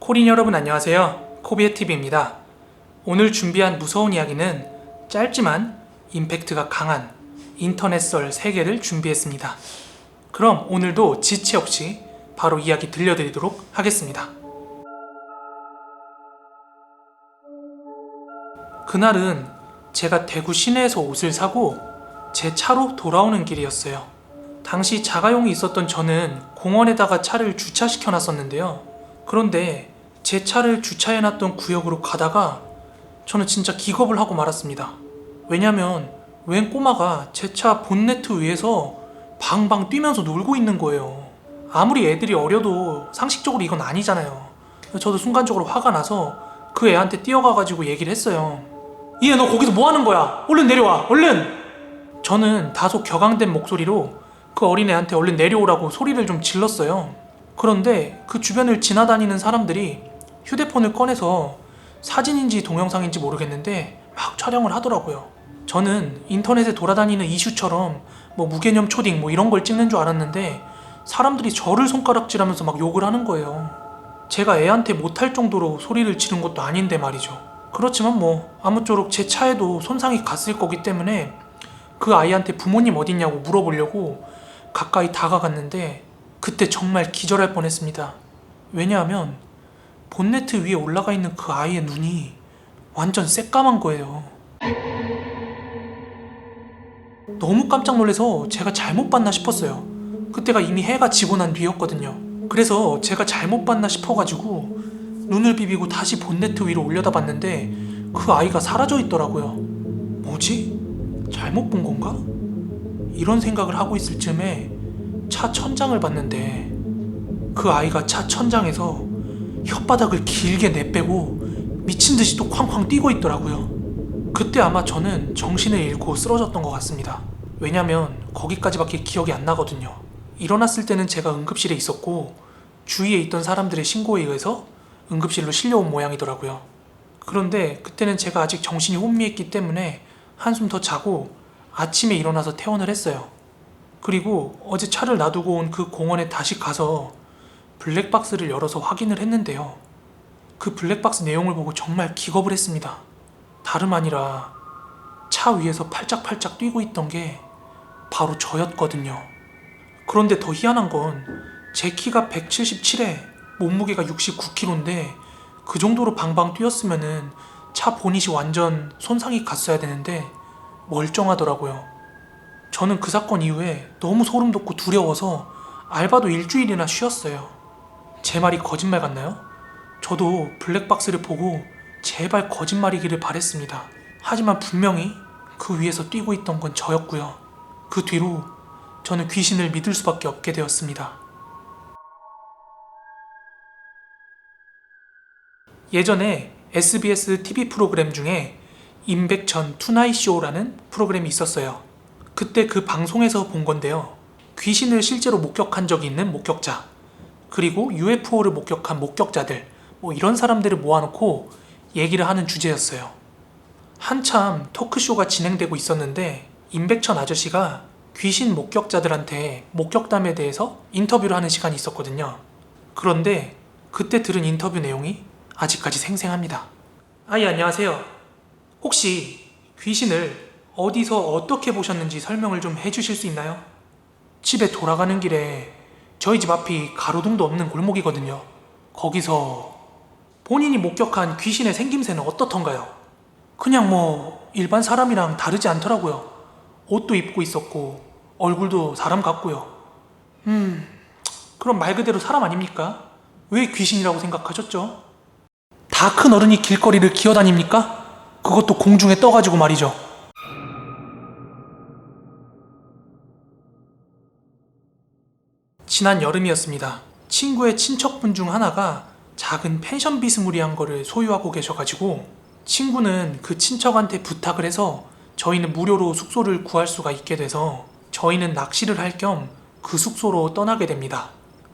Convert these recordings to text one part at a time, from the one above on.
코린 여러분 안녕하세요. 코비의TV입니다. 오늘 준비한 무서운 이야기는 짧지만 임팩트가 강한 인터넷 썰 3개를 준비했습니다. 그럼 오늘도 지체 없이 바로 이야기 들려드리도록 하겠습니다. 그날은 제가 대구 시내에서 옷을 사고 제 차로 돌아오는 길이었어요. 당시 자가용이 있었던 저는 공원에다가 차를 주차시켜 놨었는데요. 그런데 제 차를 주차해놨던 구역으로 가다가 저는 진짜 기겁을 하고 말았습니다. 왜냐면 웬 꼬마가 제 차 본네트 위에서 방방 뛰면서 놀고 있는 거예요. 아무리 애들이 어려도 상식적으로 이건 아니잖아요. 저도 순간적으로 화가 나서 그 애한테 뛰어가가지고 얘기를 했어요. 얘 너 거기서 뭐 하는 거야? 얼른 내려와 얼른! 저는 다소 격앙된 목소리로 그 어린애한테 얼른 내려오라고 소리를 좀 질렀어요. 그런데 그 주변을 지나다니는 사람들이 휴대폰을 꺼내서 사진인지 동영상인지 모르겠는데 막 촬영을 하더라고요. 저는 인터넷에 돌아다니는 이슈처럼 뭐 무개념 초딩 뭐 이런 걸 찍는 줄 알았는데 사람들이 저를 손가락질하면서 막 욕을 하는 거예요. 제가 애한테 못할 정도로 소리를 지른 것도 아닌데 말이죠. 그렇지만 뭐 아무쪼록 제 차에도 손상이 갔을 거기 때문에 그 아이한테 부모님 어딨냐고 물어보려고 가까이 다가갔는데 그때 정말 기절할 뻔했습니다. 왜냐하면 본네트 위에 올라가 있는 그 아이의 눈이 완전 새까만 거예요. 너무 깜짝 놀라서 제가 잘못 봤나 싶었어요. 그때가 이미 해가 지고 난 뒤였거든요. 그래서 제가 잘못 봤나 싶어가지고 눈을 비비고 다시 본네트 위로 올려다 봤는데 그 아이가 사라져 있더라고요. 뭐지? 잘못 본 건가? 이런 생각을 하고 있을 즈음에 차 천장을 봤는데 그 아이가 차 천장에서 혓바닥을 길게 내빼고 미친듯이 또 쾅쾅 뛰고 있더라고요. 그때 아마 저는 정신을 잃고 쓰러졌던 것 같습니다. 왜냐면 거기까지밖에 기억이 안 나거든요. 일어났을 때는 제가 응급실에 있었고 주위에 있던 사람들의 신고에 의해서 응급실로 실려온 모양이더라고요. 그런데 그때는 제가 아직 정신이 혼미했기 때문에 한숨 더 자고 아침에 일어나서 퇴원을 했어요. 그리고 어제 차를 놔두고 온 그 공원에 다시 가서 블랙박스를 열어서 확인을 했는데요. 그 블랙박스 내용을 보고 정말 기겁을 했습니다. 다름 아니라 차 위에서 팔짝팔짝 뛰고 있던 게 바로 저였거든요. 그런데 더 희한한 건 제 키가 177에 몸무게가 69kg인데 그 정도로 방방 뛰었으면은 차 보닛이 완전 손상이 갔어야 되는데 멀쩡하더라고요. 저는 그 사건 이후에 너무 소름 돋고 두려워서 알바도 일주일이나 쉬었어요. 제 말이 거짓말 같나요? 저도 블랙박스를 보고 제발 거짓말이기를 바랬습니다. 하지만 분명히 그 위에서 뛰고 있던 건 저였고요. 그 뒤로 저는 귀신을 믿을 수밖에 없게 되었습니다. 예전에 SBS TV 프로그램 중에 임백천 투나잇 쇼라는 프로그램이 있었어요. 그때 그 방송에서 본 건데요. 귀신을 실제로 목격한 적이 있는 목격자, 그리고 UFO를 목격한 목격자들, 뭐 이런 사람들을 모아놓고 얘기를 하는 주제였어요. 한참 토크쇼가 진행되고 있었는데 임백천 아저씨가 귀신 목격자들한테 목격담에 대해서 인터뷰를 하는 시간이 있었거든요. 그런데 그때 들은 인터뷰 내용이 아직까지 생생합니다. 아예 안녕하세요. 혹시 귀신을 어디서 어떻게 보셨는지 설명을 좀 해주실 수 있나요? 집에 돌아가는 길에 저희 집 앞이 가로등도 없는 골목이거든요. 거기서 본인이 목격한 귀신의 생김새는 어떻던가요? 그냥 뭐 일반 사람이랑 다르지 않더라고요. 옷도 입고 있었고 얼굴도 사람 같고요. 그럼 말 그대로 사람 아닙니까? 왜 귀신이라고 생각하셨죠? 다 큰 어른이 길거리를 기어다닙니까? 그것도 공중에 떠가지고 말이죠. 지난 여름이었습니다. 친구의 친척분 중 하나가 작은 펜션 비스무리한 거를 소유하고 계셔가지고 친구는 그 친척한테 부탁을 해서 저희는 무료로 숙소를 구할 수가 있게 돼서 저희는 낚시를 할 겸 그 숙소로 떠나게 됩니다.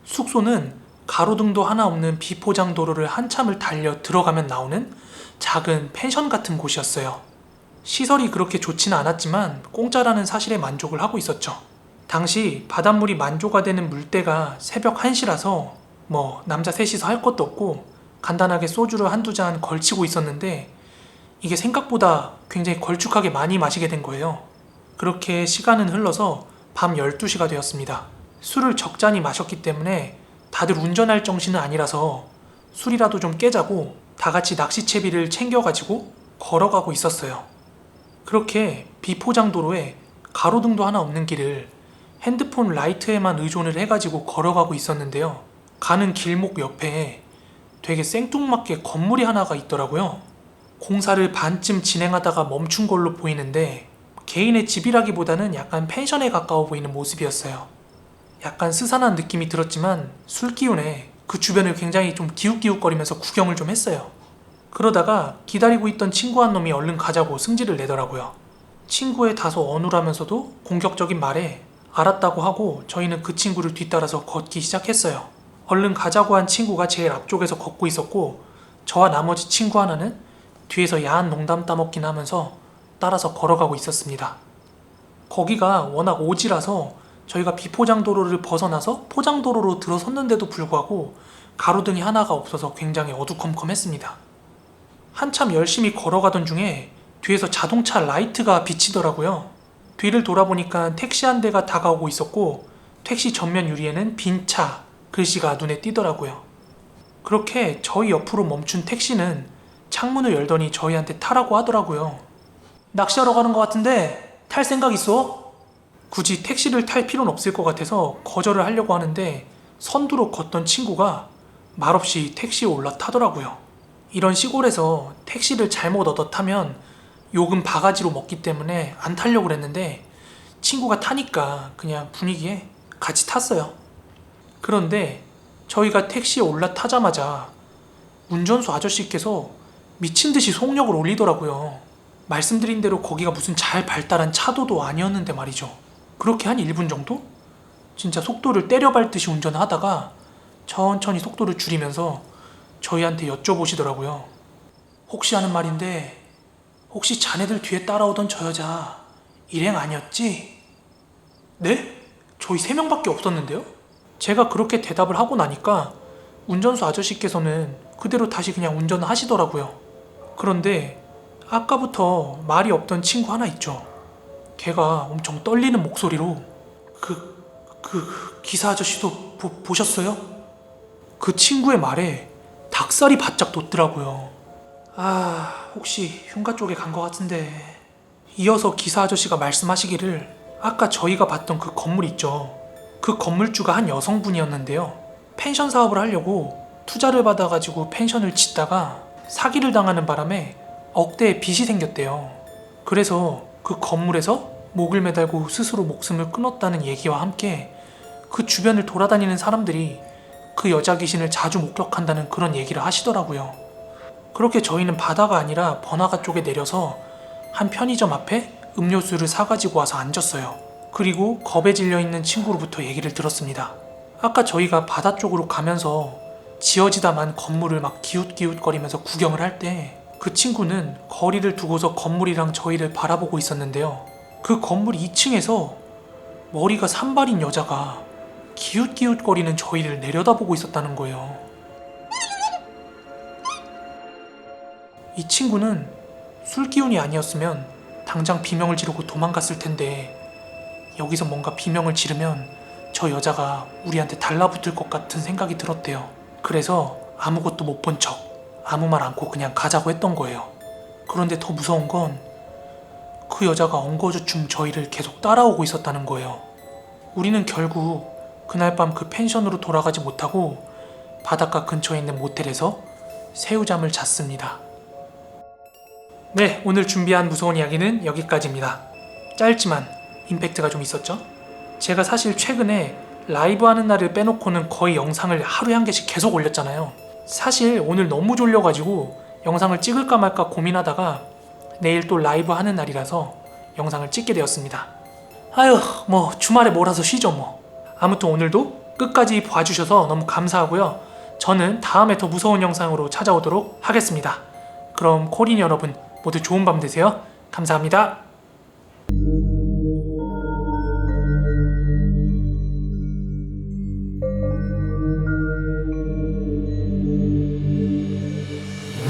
숙소는 가로등도 하나 없는 비포장 도로를 한참을 달려 들어가면 나오는 작은 펜션 같은 곳이었어요. 시설이 그렇게 좋지는 않았지만 공짜라는 사실에 만족을 하고 있었죠. 당시 바닷물이 만조가 되는 물때가 새벽 1시라서 뭐 남자 셋이서 할 것도 없고 간단하게 소주를 한두 잔 걸치고 있었는데 이게 생각보다 굉장히 걸쭉하게 많이 마시게 된 거예요. 그렇게 시간은 흘러서 밤 12시가 되었습니다. 술을 적잖이 마셨기 때문에 다들 운전할 정신은 아니라서 술이라도 좀 깨자고 다 같이 낚시채비를 챙겨가지고 걸어가고 있었어요. 그렇게 비포장도로에 가로등도 하나 없는 길을 핸드폰 라이트에만 의존을 해가지고 걸어가고 있었는데요. 가는 길목 옆에 되게 생뚱맞게 건물이 하나가 있더라고요. 공사를 반쯤 진행하다가 멈춘 걸로 보이는데 개인의 집이라기보다는 약간 펜션에 가까워 보이는 모습이었어요. 약간 스산한 느낌이 들었지만 술 기운에 그 주변을 굉장히 좀 기웃기웃거리면서 구경을 좀 했어요. 그러다가 기다리고 있던 친구 한 놈이 얼른 가자고 승질을 내더라고요. 친구의 다소 어눌하면서도 공격적인 말에 알았다고 하고 저희는 그 친구를 뒤따라서 걷기 시작했어요. 얼른 가자고 한 친구가 제일 앞쪽에서 걷고 있었고 저와 나머지 친구 하나는 뒤에서 야한 농담 따먹긴 하면서 따라서 걸어가고 있었습니다. 거기가 워낙 오지라서 저희가 비포장도로를 벗어나서 포장도로로 들어섰는데도 불구하고 가로등이 하나가 없어서 굉장히 어두컴컴했습니다. 한참 열심히 걸어가던 중에 뒤에서 자동차 라이트가 비치더라고요. 뒤를 돌아보니까 택시 한 대가 다가오고 있었고 택시 전면 유리에는 빈 차 글씨가 눈에 띄더라고요. 그렇게 저희 옆으로 멈춘 택시는 창문을 열더니 저희한테 타라고 하더라고요. 낚시하러 가는 것 같은데 탈 생각 있어? 굳이 택시를 탈 필요는 없을 것 같아서 거절을 하려고 하는데 선두로 걷던 친구가 말없이 택시에 올라타더라고요. 이런 시골에서 택시를 잘못 얻어 타면 요금 바가지로 먹기 때문에 안 타려고 그랬는데 친구가 타니까 그냥 분위기에 같이 탔어요. 그런데 저희가 택시에 올라타자마자 운전수 아저씨께서 미친듯이 속력을 올리더라고요. 말씀드린 대로 거기가 무슨 잘 발달한 차도도 아니었는데 말이죠. 그렇게 한 1분 정도? 진짜 속도를 때려밟듯이 운전하다가 천천히 속도를 줄이면서 저희한테 여쭤보시더라고요. 혹시 하는 말인데 혹시 자네들 뒤에 따라오던 저 여자 일행 아니었지? 네? 저희 3명밖에 없었는데요? 제가 그렇게 대답을 하고 나니까 운전수 아저씨께서는 그대로 다시 그냥 운전을 하시더라고요. 그런데 아까부터 말이 없던 친구 하나 있죠. 걔가 엄청 떨리는 목소리로 기사 아저씨도 보셨어요? 그 친구의 말에 닭살이 바짝 돋더라고요. 혹시 흉가 쪽에 간 것 같은데. 이어서 기사 아저씨가 말씀하시기를 아까 저희가 봤던 그 건물 있죠. 그 건물주가 한 여성분이었는데요. 펜션 사업을 하려고 투자를 받아가지고 펜션을 짓다가 사기를 당하는 바람에 억대의 빚이 생겼대요. 그래서 그 건물에서 목을 매달고 스스로 목숨을 끊었다는 얘기와 함께 그 주변을 돌아다니는 사람들이 그 여자 귀신을 자주 목격한다는 그런 얘기를 하시더라고요. 그렇게 저희는 바다가 아니라 번화가 쪽에 내려서 한 편의점 앞에 음료수를 사가지고 와서 앉았어요. 그리고 겁에 질려있는 친구로부터 얘기를 들었습니다. 아까 저희가 바다 쪽으로 가면서 지어지다만 건물을 막 기웃기웃거리면서 구경을 할 때 그 친구는 거리를 두고서 건물이랑 저희를 바라보고 있었는데요. 그 건물 2층에서 머리가 산발인 여자가 기웃기웃거리는 저희를 내려다보고 있었다는 거예요. 이 친구는 술 기운이 아니었으면 당장 비명을 지르고 도망갔을 텐데 여기서 뭔가 비명을 지르면 저 여자가 우리한테 달라붙을 것 같은 생각이 들었대요. 그래서 아무것도 못 본 척 아무 말 않고 그냥 가자고 했던 거예요. 그런데 더 무서운 건 그 여자가 엉거주춤 저희를 계속 따라오고 있었다는 거예요. 우리는 결국 그날 밤 그 펜션으로 돌아가지 못하고 바닷가 근처에 있는 모텔에서 새우잠을 잤습니다. 네, 오늘 준비한 무서운 이야기는 여기까지입니다. 짧지만 임팩트가 좀 있었죠? 제가 사실 최근에 라이브 하는 날을 빼놓고는 거의 영상을 하루에 한 개씩 계속 올렸잖아요. 사실 오늘 너무 졸려가지고 영상을 찍을까 말까 고민하다가 내일 또 라이브 하는 날이라서 영상을 찍게 되었습니다. 뭐 주말에 몰아서 쉬죠 뭐. 아무튼 오늘도 끝까지 봐주셔서 너무 감사하고요. 저는 다음에 더 무서운 영상으로 찾아오도록 하겠습니다. 그럼 코린 여러분 모두 좋은 밤 되세요. 감사합니다.